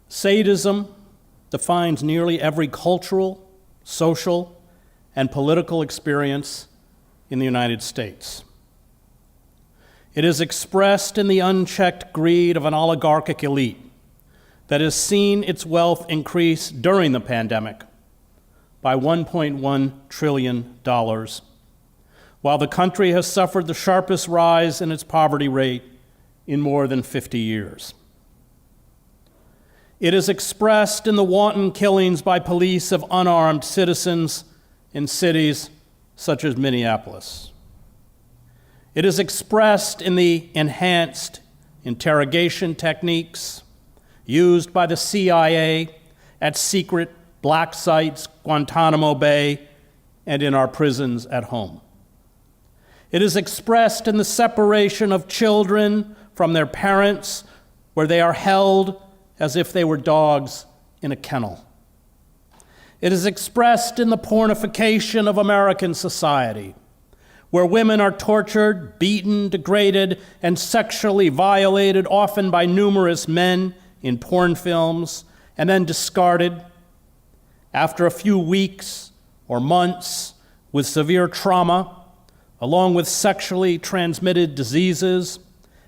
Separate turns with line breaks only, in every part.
Sadism defines nearly every cultural, social, and political experience in the United States. It is expressed in the unchecked greed of an oligarchic elite that has seen its wealth increase during the pandemic by $1.1 trillion, while the country has suffered the sharpest rise in its poverty rate in more than 50 years. It is expressed in the wanton killings by police of unarmed citizens in cities such as Minneapolis. It is expressed in the enhanced interrogation techniques used by the CIA at secret black sites, Guantanamo Bay, and in our prisons at home. It is expressed in the separation of children from their parents, where they are held as if they were dogs in a kennel. It is expressed in the pornification of American society, where women are tortured, beaten, degraded, and sexually violated, often by numerous men in porn films, and then discarded after a few weeks or months with severe trauma, along with sexually transmitted diseases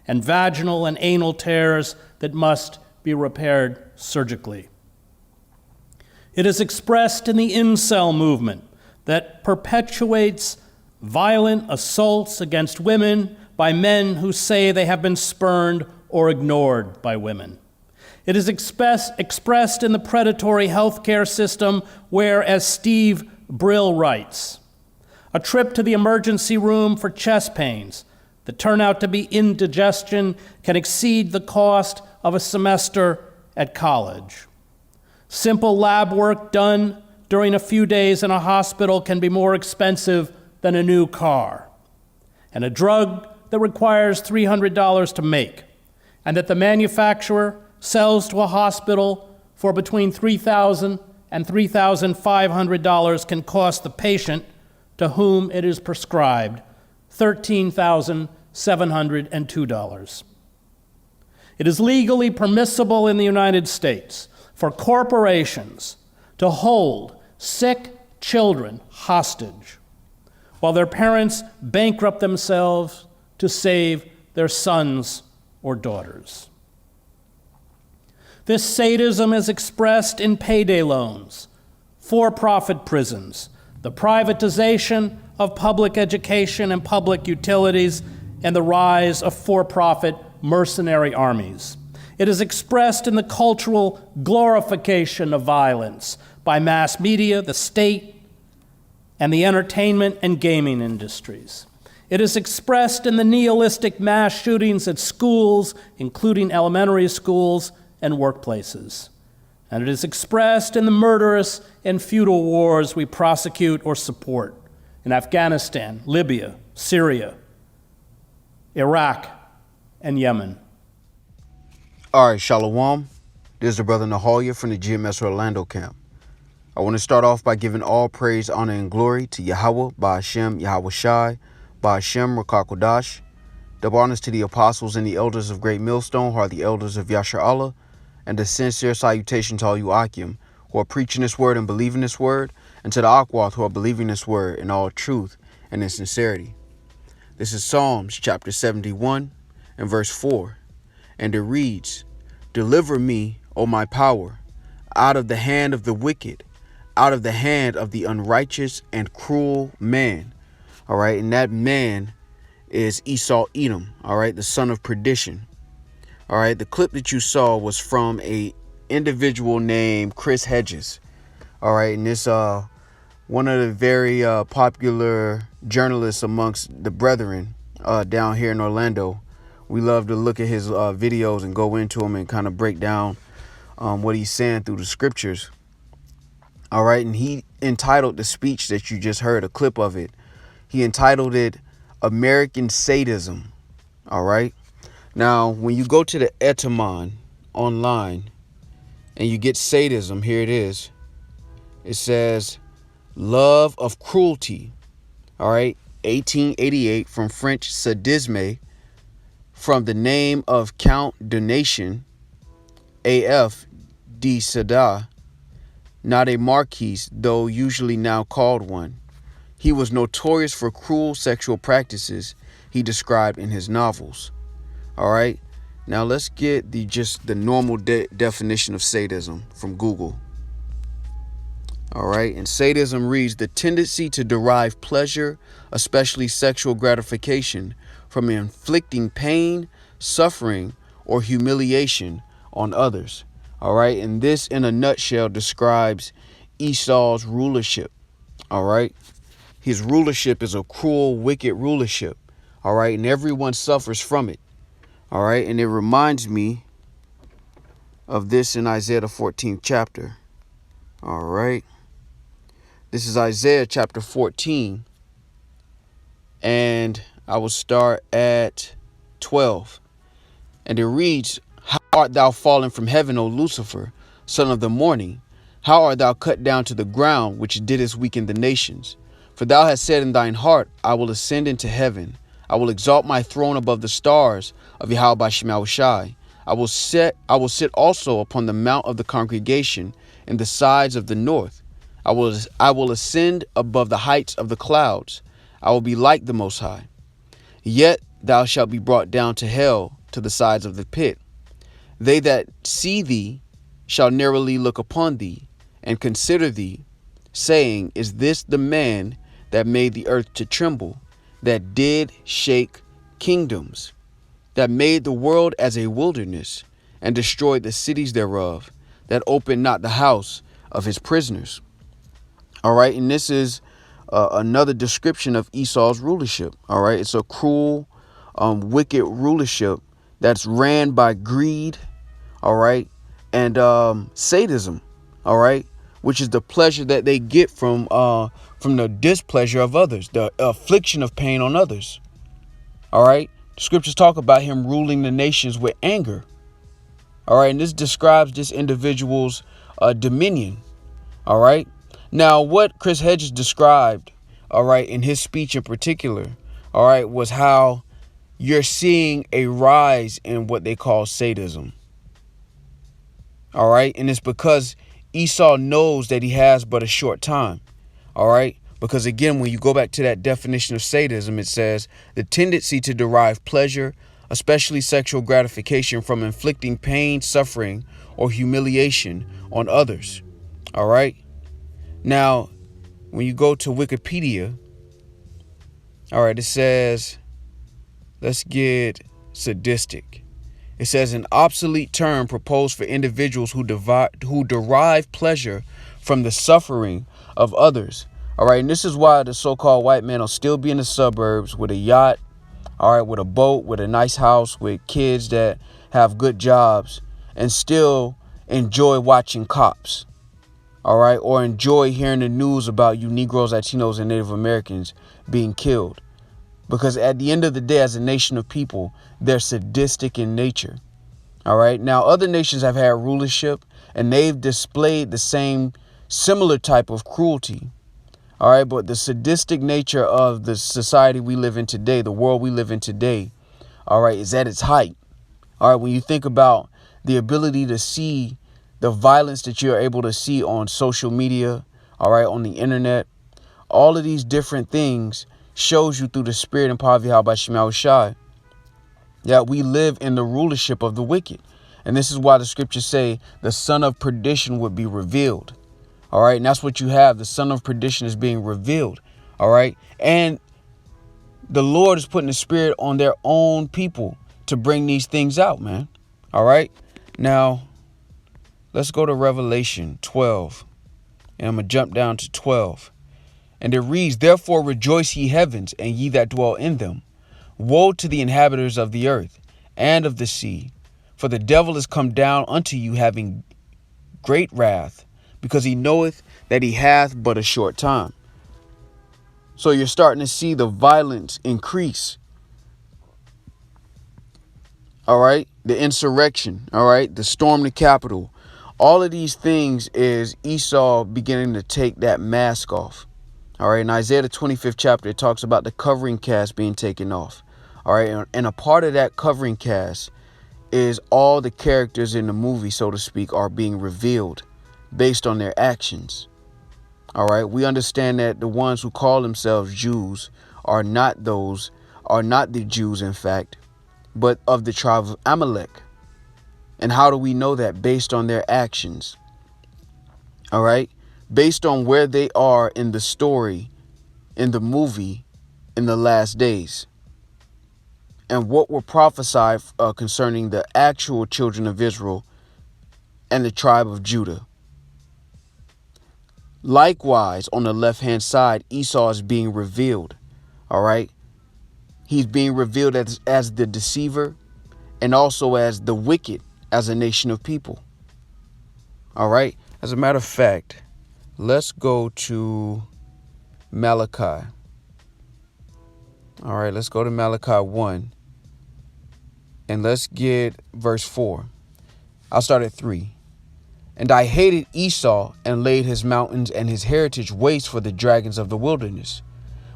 and vaginal and anal tears that must be repaired surgically. It is expressed in the incel movement that perpetuates violent assaults against women by men who say they have been spurned or ignored by women. It is expressed in the predatory healthcare system where, as Steve Brill writes, a trip to the emergency room for chest pains that turn out to be indigestion can exceed the cost of a semester at college. Simple lab work done during a few days in a hospital can be more expensive than a new car. And a drug that requires $300 to make, and that the manufacturer sells to a hospital for between $3,000 and $3,500 can cost the patient to whom it is prescribed $13,702. It is legally permissible in the United States for corporations to hold sick children hostage while their parents bankrupt themselves to save their sons or daughters. This sadism is expressed in payday loans, for-profit prisons, the privatization of public education and public utilities, and the rise of for-profit mercenary armies. It is expressed in the cultural glorification of violence by mass media, the state, and the entertainment and gaming industries. It is expressed in the nihilistic mass shootings at schools, including elementary schools and workplaces. And it is expressed in the murderous and futile wars we prosecute or support in Afghanistan, Libya, Syria, Iraq, and Yemen.
All right, Shalom. This is the brother Nahalia from the GMS Orlando camp. I want to start off by giving all praise, honor, and glory to Yahweh, Ba'ashem, Yahweh Shai, Ba'ashem, Rakakodash. Double honors to the apostles and the elders of Great Millstone, who are the elders of Yashar Allah, and a sincere salutation to all you Akim, who are preaching this word and believing this word, and to the Akwath, who are believing this word in all truth and in sincerity. This is Psalms chapter 71 and verse 4, and it reads, "Deliver me, O my power, out of the hand of the wicked, out of the hand of the unrighteous and cruel man." All right, and that man is Esau Edom, all right, the son of perdition. All right, the clip that you saw was from a individual named Chris Hedges. All right, and this one of the very popular journalists amongst the brethren down here in Orlando. We love to look at his videos and go into them and kind of break down what he's saying through the scriptures. All right, and he entitled the speech that you just heard, a clip of it. He entitled it American Sadism. All right. Now, when you go to the Etymon online and you get sadism, here it is. It says love of cruelty. All right. 1888 from French sadisme, from the name of Count Donation, AF, de Sada, not a marquis, though usually now called one. He was notorious for cruel sexual practices he described in his novels. All right. Now let's get the normal definition of sadism from Google. All right. And sadism reads the tendency to derive pleasure, especially sexual gratification, from inflicting pain, suffering, or humiliation on others. All right. And this, in a nutshell, describes Esau's rulership. All right. His rulership is a cruel, wicked rulership. All right. And everyone suffers from it. All right. And it reminds me of this in Isaiah the 14th chapter. All right. This is Isaiah chapter 14. And I will start at 12. And it reads, how art thou fallen from heaven, O Lucifer, son of the morning? How art thou cut down to the ground, which didst weaken the nations? For thou hast said in thine heart, I will ascend into heaven. I will exalt my throne above the stars of Yahweh by Shai. I will sit also upon the mount of the congregation in the sides of the north. I will ascend above the heights of the clouds. I will be like the Most High. Yet thou shalt be brought down to hell, to the sides of the pit. They that see thee shall narrowly look upon thee, and consider thee, saying, is this the man that made the earth to tremble, that did shake kingdoms, that made the world as a wilderness, and destroyed the cities thereof, that opened not the house of his prisoners? All right, and this is another description of Esau's rulership. All right, it's a cruel, wicked rulership that's ran by greed. All right, and sadism. All right, which is the pleasure that they get from the displeasure of others, the affliction of pain on others. All right, the scriptures talk about him ruling the nations with anger. All right, and this describes this individual's dominion. All right. Now, what Chris Hedges described, all right, in his speech in particular, all right, was how you're seeing a rise in what they call sadism. All right. And it's because Esau knows that he has but a short time. All right. Because, again, when you go back to that definition of sadism, it says the tendency to derive pleasure, especially sexual gratification, from inflicting pain, suffering, or humiliation on others. All right. Now, when you go to Wikipedia, all right, it says, let's get sadistic. It says an obsolete term proposed for individuals who derive pleasure from the suffering of others. All right, and this is why the so-called white man will still be in the suburbs with a yacht, all right, with a boat, with a nice house, with kids that have good jobs, and still enjoy watching cops. All right, or enjoy hearing the news about you Negroes, Latinos, and Native Americans being killed. Because at the end of the day, as a nation of people, they're sadistic in nature. All right. Now, other nations have had rulership and they've displayed the similar type of cruelty. All right. But the sadistic nature of the society we live in today, the world we live in today, all right, is at its height. All right. When you think about the ability to see the violence that you're able to see on social media, all right, on the internet, all of these different things shows you through the spirit and power of Yahweh Shai that we live in the rulership of the wicked. And this is why the scriptures say the son of perdition would be revealed. All right. And that's what you have. The son of perdition is being revealed. All right. And the Lord is putting the spirit on their own people to bring these things out, man. All right. Now, let's go to Revelation 12. And I'm going to jump down to 12. And it reads, therefore rejoice ye heavens, and ye that dwell in them. Woe to the inhabitants of the earth and of the sea, for the devil is come down unto you having great wrath, because he knoweth that he hath but a short time. So you're starting to see the violence increase. All right. The insurrection. All right. The storm the Capitol. All of these things is Esau beginning to take that mask off. All right. In Isaiah the 25th chapter, it talks about the covering cast being taken off. All right. And a part of that covering cast is all the characters in the movie, so to speak, are being revealed based on their actions. All right. We understand that the ones who call themselves Jews are not the Jews, in fact, but of the tribe of Amalek. And how do we know that? Based on their actions. All right. Based on where they are in the story, in the movie, in the last days. And what were prophesied concerning the actual children of Israel and the tribe of Judah. Likewise, on the left-hand side, Esau is being revealed. All right. He's being revealed as the deceiver and also as the wicked as a nation of people. All right. As a matter of fact, let's go to Malachi. All right. Let's go to Malachi 1 and let's get verse 4. I'll start at 3. And I hated Esau and laid his mountains and his heritage waste for the dragons of the wilderness.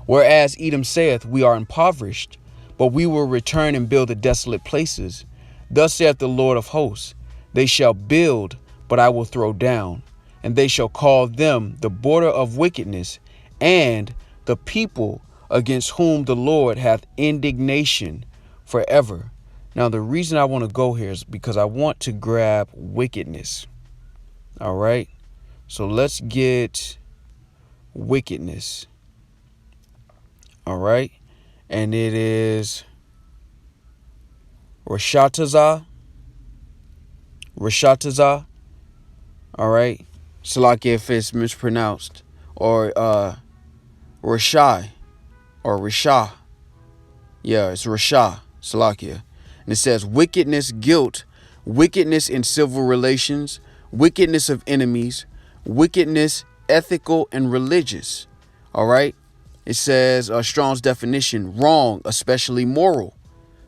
Whereas Edom saith, we are impoverished, but we will return and build the desolate places. Thus saith the Lord of hosts, they shall build, but I will throw down, and they shall call them the border of wickedness, and the people against whom the Lord hath indignation forever. Now, the reason I want to go here is because I want to grab wickedness. All right. So let's get wickedness. All right. And it is Rashatazah. All right. Salakia if it's mispronounced. Or Rashai. Or Rashah. Yeah, it's Rashah. Salakia. And it says wickedness, guilt, wickedness in civil relations, wickedness of enemies, wickedness ethical and religious. All right. It says Strong's definition, wrong, especially moral,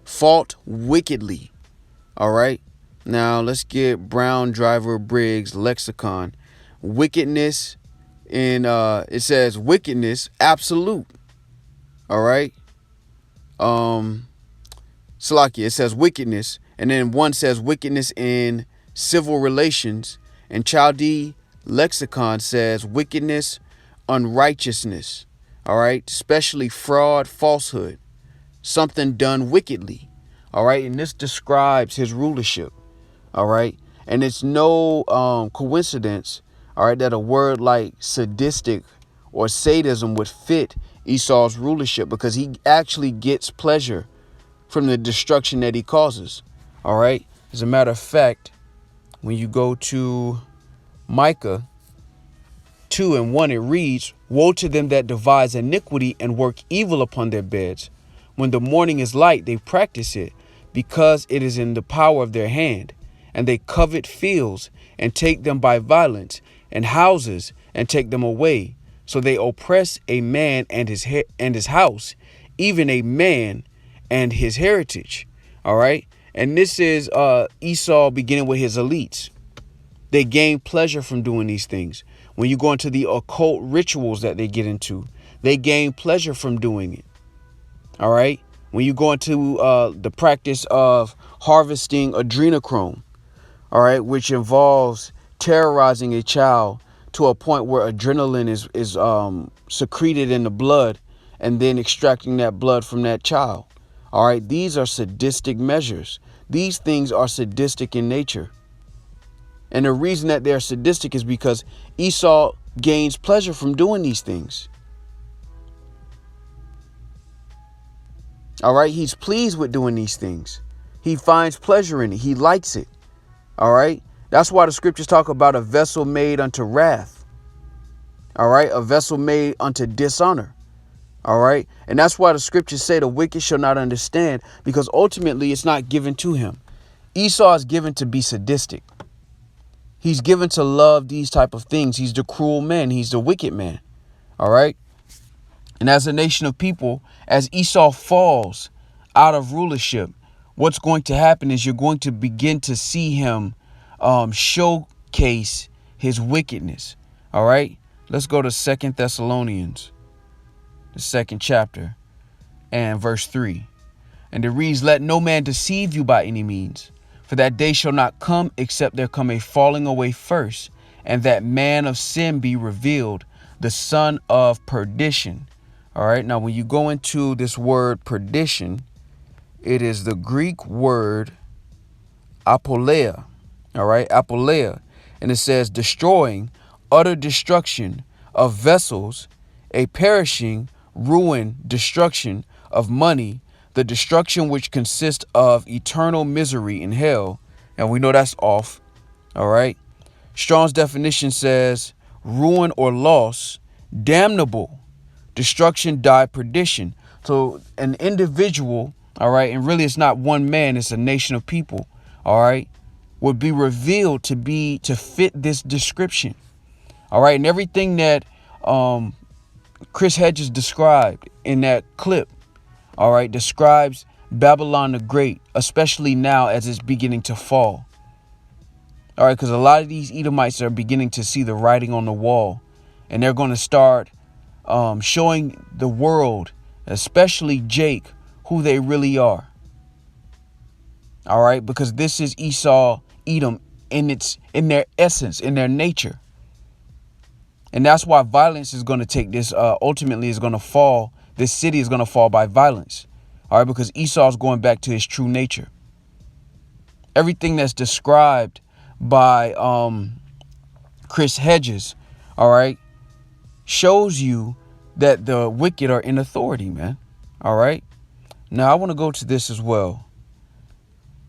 fault wickedly. All right. Now let's get Brown Driver Briggs lexicon. Wickedness in it says wickedness absolute. All right. Salakia, it says wickedness, and then one says wickedness in civil relations, and Chaldee lexicon says wickedness, unrighteousness. All right, especially fraud, falsehood, something done wickedly. All right, and this describes his rulership. All right, and it's no coincidence. All right, that a word like sadistic or sadism would fit Esau's rulership, because he actually gets pleasure from the destruction that he causes. All right. As a matter of fact, when you go to Micah 2:1, it reads, woe to them that devise iniquity and work evil upon their beds. When the morning is light, they practice it, because it is in the power of their hand. And they covet fields and take them by violence, and houses and take them away. So they oppress a man and his house, even a man and his heritage. All right. And this is Esau beginning with his elites. They gain pleasure from doing these things. When you go into the occult rituals that they get into, they gain pleasure from doing it. All right. When you go into the practice of harvesting adrenochrome, all right, which involves terrorizing a child to a point where adrenaline is secreted in the blood, and then extracting that blood from that child. All right. These are sadistic measures. These things are sadistic in nature. And the reason that they're sadistic is because Esau gains pleasure from doing these things. All right. He's pleased with doing these things. He finds pleasure in it. He likes it. All right. That's why the scriptures talk about a vessel made unto wrath. All right. A vessel made unto dishonor. All right. And that's why the scriptures say the wicked shall not understand, because ultimately it's not given to him. Esau is given to be sadistic. He's given to love these type of things. He's the cruel man. He's the wicked man. All right. And as a nation of people, as Esau falls out of rulership, what's going to happen is you're going to begin to see him showcase his wickedness. All right. Let's go to 2 Thessalonians, the 2nd chapter, and verse 3. And it reads, let no man deceive you by any means, For that day shall not come except there come a falling away first, and that man of sin be revealed, the son of perdition. All right. Now, when you go into this word perdition, it is the Greek word apoleia. All right. Apoleia. And it says destroying, utter destruction of vessels, a perishing, ruin, destruction of money, the destruction which consists of eternal misery in hell. And we know that's off. All right. Strong's definition says ruin or loss, damnable, destruction, die, perdition. So an individual, all right, and really it's not one man, it's a nation of people, all right, would be revealed to fit this description. All right. And everything that Chris Hedges described in that clip, all right, describes Babylon the Great, especially now as it's beginning to fall. All right, because a lot of these Edomites are beginning to see the writing on the wall, and they're going to start showing the world, especially Jake, who they really are. All right, because this is Esau, Edom in their essence, in their nature. And that's why violence is going to take this, ultimately is going to fall. This city is going to fall by violence. All right, because Esau is going back to his true nature. Everything that's described by Chris Hedges, all right, shows you that the wicked are in authority, man. All right. Now I want to go to this as well,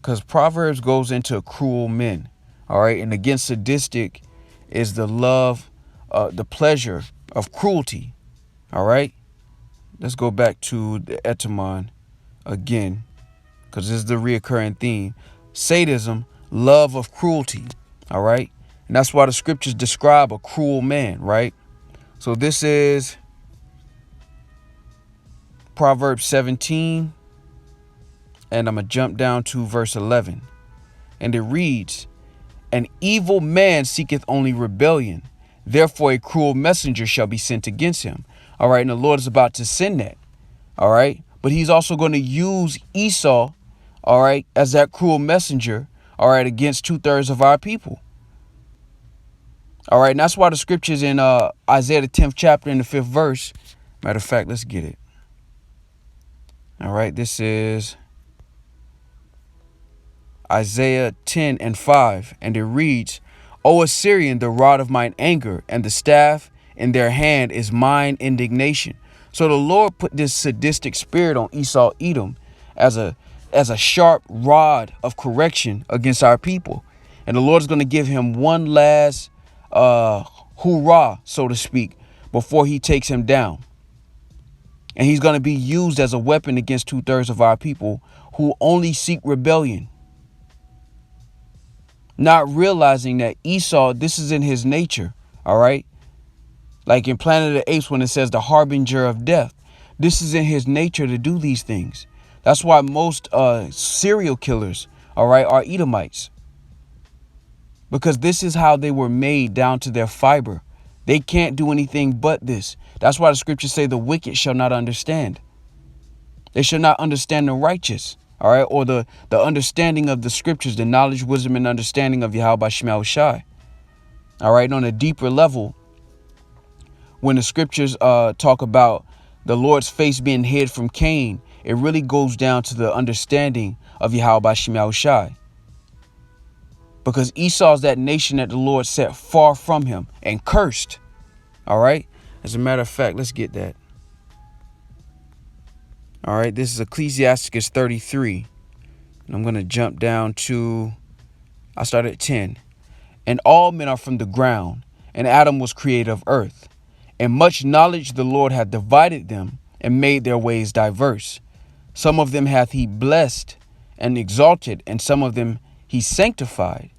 because Proverbs goes into cruel men. All right. And against sadistic is the love, the pleasure of cruelty. All right. Let's go back to the etymon again, because this is the reoccurring theme. Sadism, love of cruelty. All right. And that's why the scriptures describe a cruel man. Right. So this is Proverbs 17. And I'm going to jump down to verse 11. And it reads, an evil man seeketh only rebellion. Therefore, a cruel messenger shall be sent against him. All right. And the Lord is about to send that. All right. But he's also going to use Esau, all right, as that cruel messenger, all right, against 2/3 of our people. All right. And that's why the scriptures in Isaiah, the 10th chapter in the 5th verse. Matter of fact, let's get it. All right. This is Isaiah 10:5. And it reads, O Assyrian, the rod of mine anger, and the staff in their hand is mine indignation. So the Lord put this sadistic spirit on Esau, Edom, as a sharp rod of correction against our people. And the Lord is going to give him one last hoorah, so to speak, before he takes him down. And he's going to be used as a weapon against 2/3 of our people who only seek rebellion. Not realizing that Esau, this is in his nature. All right. Like in Planet of the Apes, when it says the harbinger of death, this is in his nature to do these things. That's why most serial killers, all right, are Edomites. Because this is how they were made down to their fiber. They can't do anything but this. That's why the scriptures say the wicked shall not understand. They shall not understand the righteous, all right, or the understanding of the scriptures, the knowledge, wisdom, and understanding of Yahweh Shema Shai. All right, on a deeper level, when the scriptures talk about the Lord's face being hid from Cain, it really goes down to the understanding of Yahweh Shema Shai. Because Esau is that nation that the Lord set far from him and cursed. All right. As a matter of fact, let's get that. All right. This is Ecclesiasticus 33. And I'm going to jump down to, I started at 10. And all men are from the ground, and Adam was created of earth. And much knowledge the Lord hath divided them, and made their ways diverse. Some of them hath he blessed and exalted, and some of them he sanctified.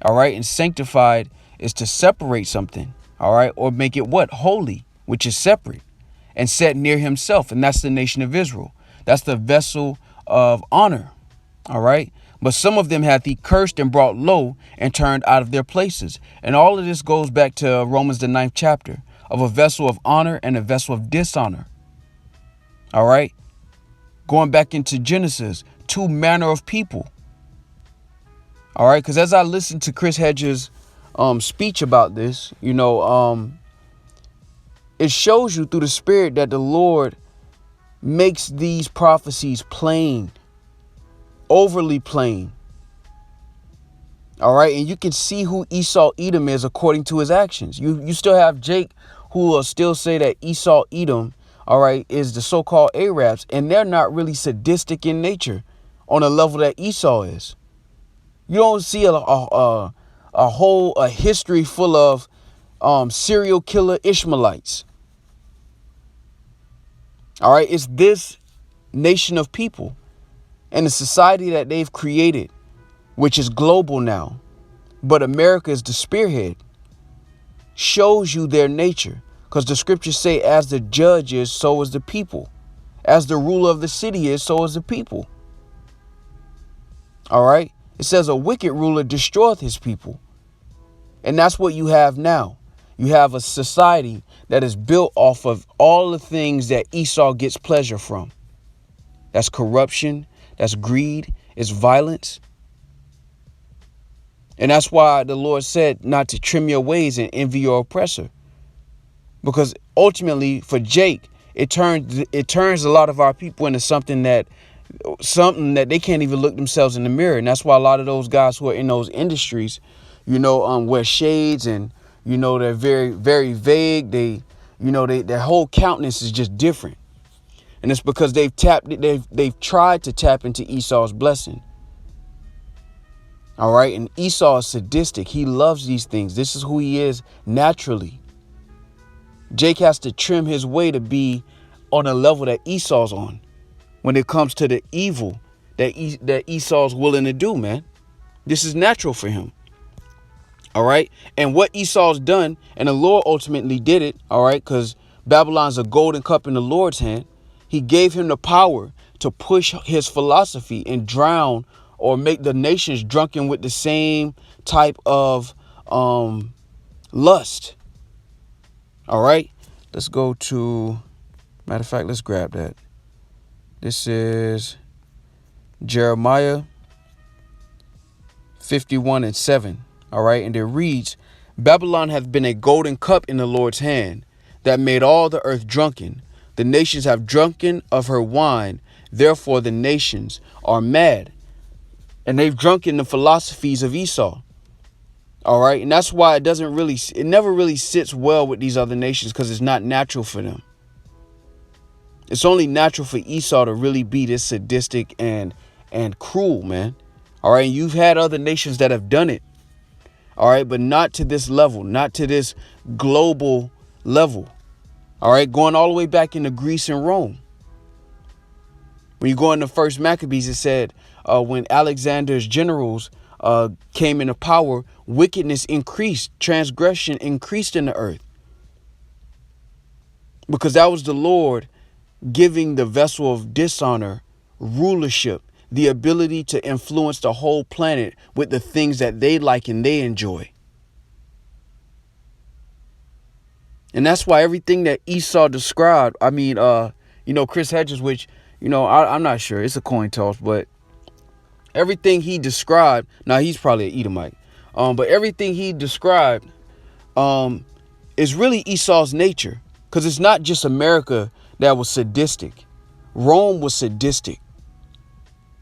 All right. And sanctified is to separate something. All right. Or make it what? Holy, which is separate, and set near himself. And that's the nation of Israel. That's the vessel of honor. All right. But some of them hath he cursed and brought low and turned out of their places. And all of this goes back to Romans, the 9th chapter, of a vessel of honor and a vessel of dishonor. All right. Going back into Genesis, two manner of people. All right. Because as I listened to Chris Hedges' speech about this, it shows you through the Spirit that the Lord makes these prophecies plain, overly plain. All right. And you can see who Esau Edom is according to his actions. You still have Jake who will still say that Esau Edom, all right, is the so-called Arabs. And they're not really sadistic in nature on a level that Esau is. You don't see a whole history full of serial killer Ishmaelites. All right. It's this nation of people and the society that they've created, which is global now. But America is the spearhead. Shows you their nature. Because the scriptures say, as the judge is, so is the people. As the ruler of the city is, so is the people. All right. It says a wicked ruler destroyeth his people. And that's what you have now. You have a society that is built off of all the things that Esau gets pleasure from. That's corruption. That's greed. It's violence. And that's why the Lord said not to trim your ways and envy your oppressor. Because ultimately for Jake, it turns a lot of our people into something that they can't even look themselves in the mirror. And that's why a lot of those guys who are in those industries, wear shades and, they're very, very vague. Their whole countenance is just different. And it's because they've tried to tap into Esau's blessing. All right. And Esau is sadistic. He loves these things. This is who he is naturally. Jake has to trim his way to be on a level that Esau's on when it comes to the evil that Esau's willing to do, man. This is natural for him. All right. And what Esau's done, and the Lord ultimately did it. All right. Because Babylon's a golden cup in the Lord's hand. He gave him the power to push his philosophy and drown or make the nations drunken with the same type of lust. All right, let's go to, matter of fact, let's grab that. This is Jeremiah 51:7. All right, and it reads, Babylon hath been a golden cup in the Lord's hand that made all the earth drunken. The nations have drunken of her wine. Therefore, the nations are mad. And they've drunken the philosophies of Esau. All right. And that's why it never really sits well with these other nations, because it's not natural for them. It's only natural for Esau to really be this sadistic and cruel, man. All right. And you've had other nations that have done it. All right. But not to this level, not to this global level. All right. Going all the way back into Greece and Rome. When you go into First Maccabees, it said when Alexander's generals came into power, wickedness increased, transgression increased in the earth. Because that was the Lord giving the vessel of dishonor rulership, the ability to influence the whole planet with the things that they like and they enjoy. And that's why everything that Esau described, Chris Hedges, which, I'm not sure, it's a coin toss, but everything he described, now he's probably an Edomite, but everything he described is really Esau's nature, because it's not just America that was sadistic. Rome was sadistic.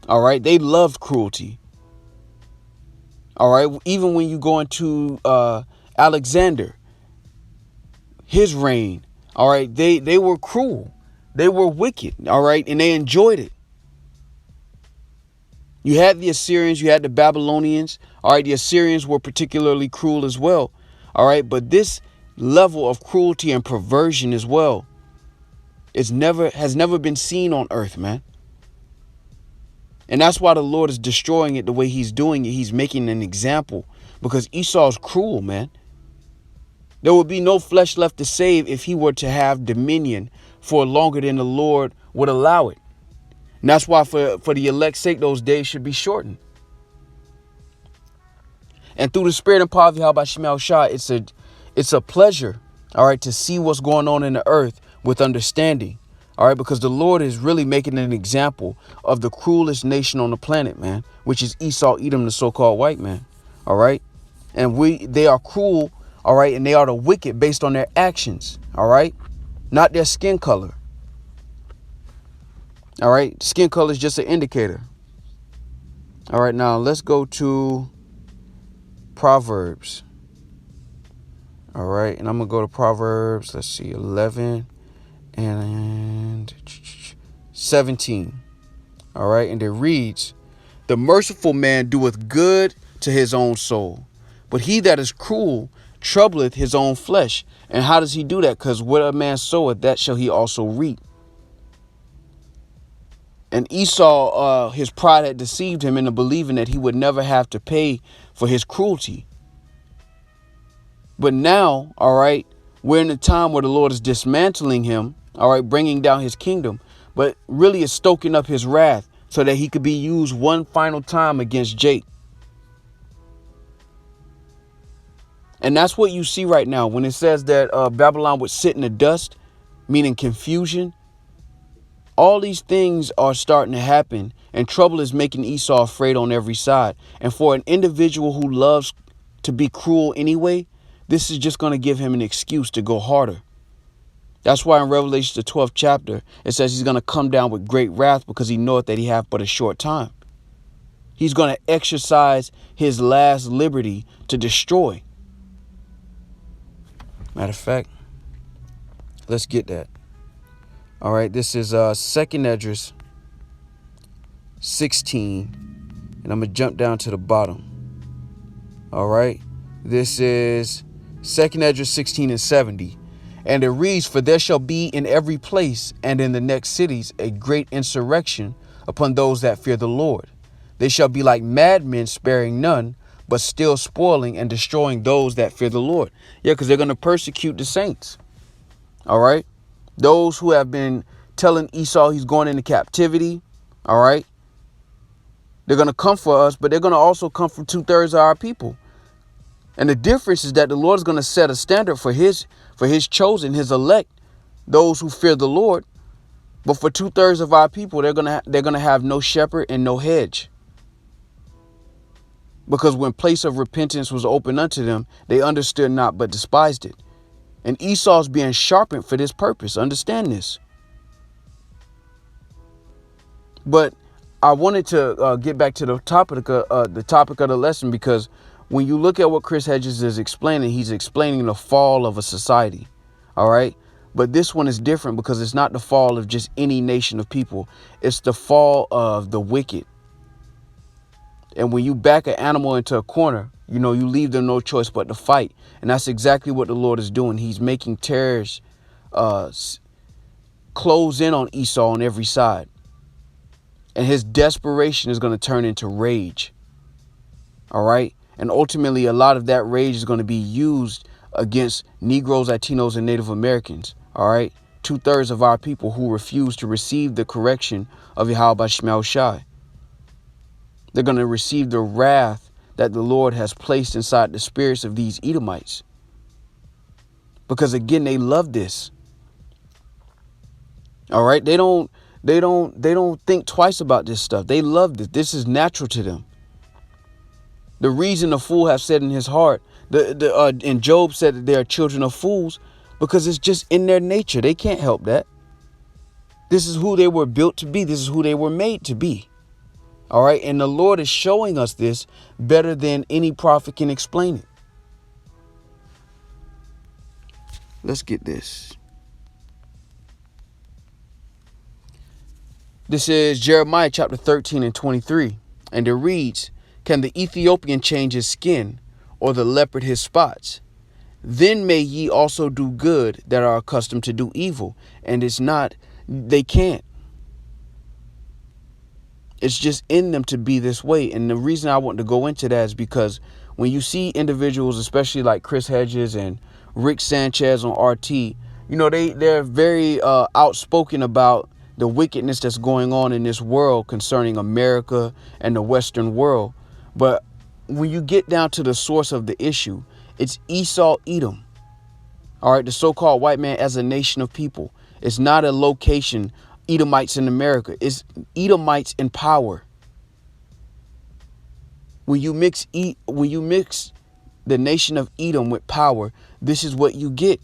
All right. They loved cruelty. All right. Even when you go into Alexander, his reign. All right. They were cruel. They were wicked. All right. And they enjoyed it. You had the Assyrians, you had the Babylonians. All right. The Assyrians were particularly cruel as well. All right. But this level of cruelty and perversion as well has never been seen on earth, man. And that's why the Lord is destroying it the way he's doing it. He's making an example, because Esau's cruel, man. There would be no flesh left to save if he were to have dominion for longer than the Lord would allow it. And that's why for the elect's sake, those days should be shortened. And through the spirit and power of Yahweh Shemel Shah, it's a pleasure, all right, to see what's going on in the earth with understanding. All right, because the Lord is really making an example of the cruelest nation on the planet, man, which is Esau, Edom, the so-called white man. All right. And they are cruel. All right. And they are the wicked based on their actions. All right. Not their skin color. All right. Skin color is just an indicator. All right. Now let's go to Proverbs. All right. And I'm going to go to Proverbs. Let's see, 11 and 17. All right. And it reads, the merciful man doeth good to his own soul, but he that is cruel troubleth his own flesh. And how does he do that? Because what a man soweth, that shall he also reap. And Esau, his pride had deceived him into believing that he would never have to pay for his cruelty. But now, all right, we're in a time where the Lord is dismantling him, all right, bringing down his kingdom, but really is stoking up his wrath so that he could be used one final time against Jake. And that's what you see right now when it says that Babylon would sit in the dust, meaning confusion. All these things are starting to happen, and trouble is making Esau afraid on every side. And for an individual who loves to be cruel anyway, this is just going to give him an excuse to go harder. That's why in Revelation, the 12th chapter, it says he's going to come down with great wrath because he knoweth that he hath but a short time. He's going to exercise his last liberty to destroy. Matter of fact, let's get that. All right, this is 2nd Esdras 16, and I'm going to jump down to the bottom. All right, this is 2nd Esdras 16 and 70. And it reads, for there shall be in every place and in the next cities a great insurrection upon those that fear the Lord. They shall be like madmen, sparing none, but still spoiling and destroying those that fear the Lord. Yeah, because they're going to persecute the saints. All right. Those who have been telling Esau he's going into captivity. All right. They're going to come for us, but they're going to also come for 2/3 of our people. And the difference is that the Lord is going to set a standard for his chosen, his elect, those who fear the Lord. But for 2/3 of our people, they're going to have no shepherd and no hedge. Because when place of repentance was opened unto them, they understood not, but despised it. And Esau's being sharpened for this purpose. Understand this. But I wanted to get back to the topic of the lesson, because when you look at what Chris Hedges is explaining, he's explaining the fall of a society. All right. But this one is different because it's not the fall of just any nation of people. It's the fall of the wicked. And when you back an animal into a corner, you leave them no choice but to fight. And that's exactly what the Lord is doing. He's making terrorists close in on Esau on every side. And his desperation is going to turn into rage. All right. And ultimately, a lot of that rage is going to be used against Negroes, Latinos, and Native Americans. All right. 2/3 of our people who refuse to receive the correction of Yahweh Shema Shai. They're going to receive the wrath that the Lord has placed inside the spirits of these Edomites. Because again, they love this. All right. They don't think twice about this stuff. They love this. This is natural to them. The reason the fool have said in his heart, and Job said that they are children of fools, because it's just in their nature. They can't help that. This is who they were built to be. This is who they were made to be. All right. And the Lord is showing us this better than any prophet can explain it. Let's get this. This is Jeremiah chapter 13 and 23. And it reads, can the Ethiopian change his skin, or the leopard his spots? Then may ye also do good that are accustomed to do evil. And it's not, they can't. It's just in them to be this way. And the reason I want to go into that is because when you see individuals, especially like Chris Hedges and Rick Sanchez on RT, they're very outspoken about the wickedness that's going on in this world concerning America and the Western world. But when you get down to the source of the issue, it's Esau, Edom. All right. The so-called white man as a nation of people. It's not a location, Edomites in America. It's Edomites in power. When you mix the nation of Edom with power, this is what you get.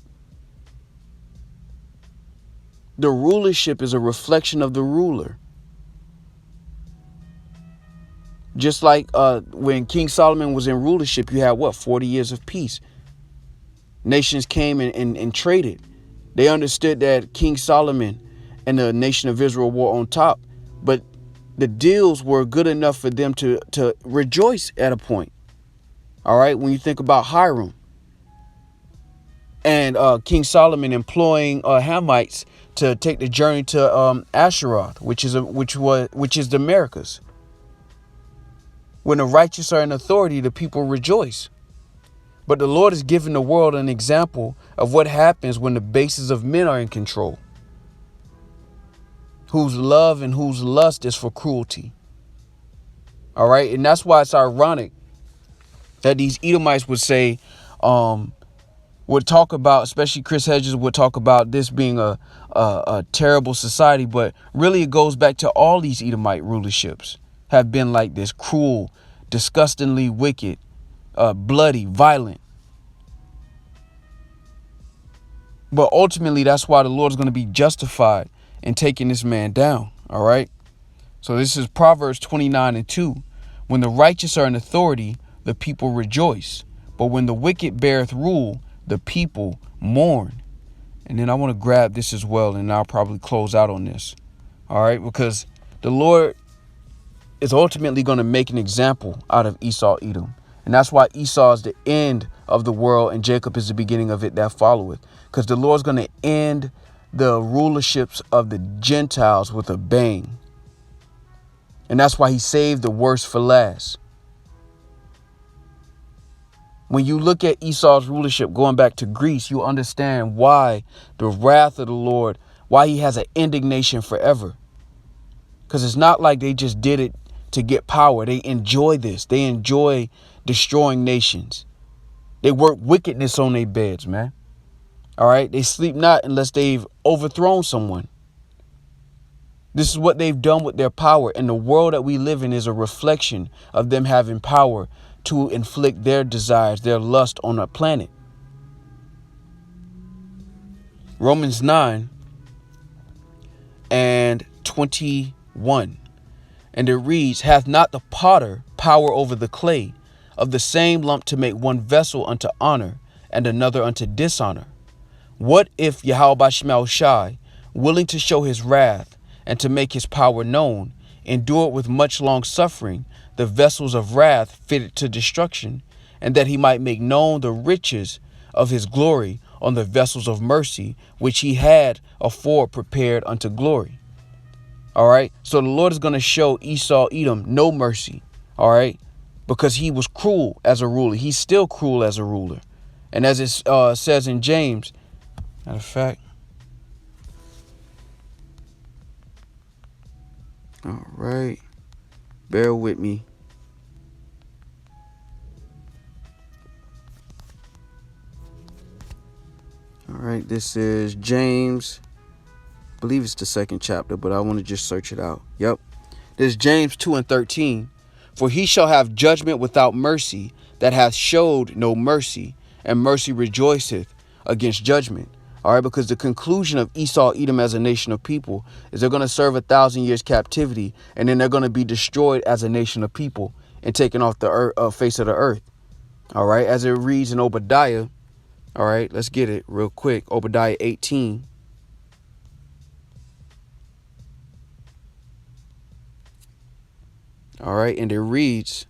The rulership is a reflection of the ruler. Just like when King Solomon was in rulership, you had 40 years of peace. Nations came and traded. They understood that King Solomon and the nation of Israel were on top, but the deals were good enough for them to rejoice at a point. All right, when you think about Hiram and King Solomon employing Hamites to take the journey to Asheroth, which is the Americas. When the righteous are in authority, the people rejoice. But the Lord has given the world an example of what happens when the bases of men are in control, whose love and whose lust is for cruelty. All right. And that's why it's ironic that these Edomites would say, would talk about, especially Chris Hedges would talk about this being a terrible society. But really, it goes back to all these Edomite rulerships have been like this: cruel, disgustingly wicked, bloody, violent. But ultimately, that's why the Lord is going to be justified in taking this man down. All right. So this is Proverbs 29:2. When the righteous are in authority, the people rejoice. But when the wicked beareth rule, the people mourn. And then I want to grab this as well, and I'll probably close out on this. All right. Because the Lord is ultimately going to make an example out of Esau, Edom. And that's why Esau is the end of the world and Jacob is the beginning of it that followeth. Because the Lord's going to end the rulerships of the Gentiles with a bang. And that's why he saved the worst for last. When you look at Esau's rulership going back to Greece, you understand why the wrath of the Lord, why he has an indignation forever. Because it's not like they just did it to get power. They enjoy this. They enjoy destroying nations. They work wickedness on their beds, man. All right. They sleep not unless they've overthrown someone. This is what they've done with their power. And the world that we live in is a reflection of them having power to inflict their desires, their lust on a planet. Romans 9:21. And it reads, hath not the potter power over the clay of the same lump to make one vessel unto honor and another unto dishonor? What if Yahweh Shemel Shai, willing to show his wrath and to make his power known, endured with much long suffering the vessels of wrath fitted to destruction, and that he might make known the riches of his glory on the vessels of mercy, which he had afore prepared unto glory? All right. So the Lord is going to show Esau, Edom, no mercy. All right. Because he was cruel as a ruler. He's still cruel as a ruler. And as it says in James, matter of fact. All right. Bear with me. All right. This is James. I believe it's the second chapter, but I want to just search it out. Yep. There's James 2:13. For he shall have judgment without mercy that hath showed no mercy, and mercy rejoiceth against judgment. All right, because the conclusion of Esau, Edom as a nation of people is they're going to serve 1,000 years captivity, and then they're going to be destroyed as a nation of people and taken off the face of the earth. All right, as it reads in Obadiah. All right, let's get it real quick. Obadiah 18. All right, and it reads,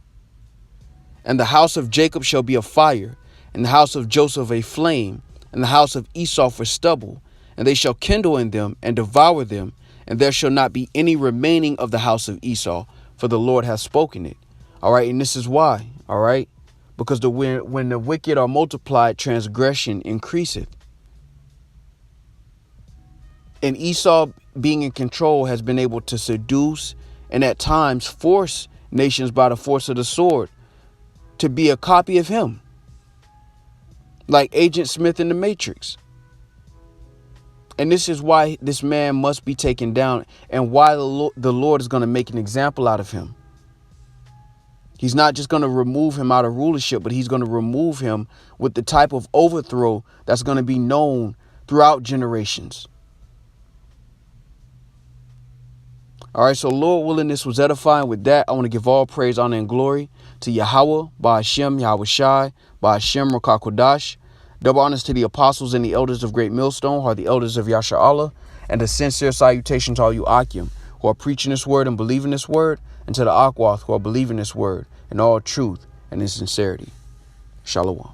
and the house of Jacob shall be a fire, and the house of Joseph a flame, and the house of Esau for stubble, and they shall kindle in them and devour them, and there shall not be any remaining of the house of Esau, for the Lord hath spoken it. All right, and this is why. All right, because when the wicked are multiplied, transgression increaseth. And Esau, being in control, has been able to seduce and at times force nations by the force of the sword to be a copy of him, like Agent Smith in the Matrix. And this is why this man must be taken down, and why the Lord is going to make an example out of him. He's not just going to remove him out of rulership, but he's going to remove him with the type of overthrow that's going to be known throughout generations. All right, so Lord willing, this was edifying. With that, I want to give all praise, honor, and glory to Yahweh, Ba'ashem, Yahweh Shai, Ba'ashem, Rakakodash. Double honors to the apostles and the elders of Great Millstone, who are the elders of Yasha Allah, and a sincere salutation to all you Akim, who are preaching this word and believing this word, and to the Akwath, who are believing this word in all truth and in sincerity. Shalom.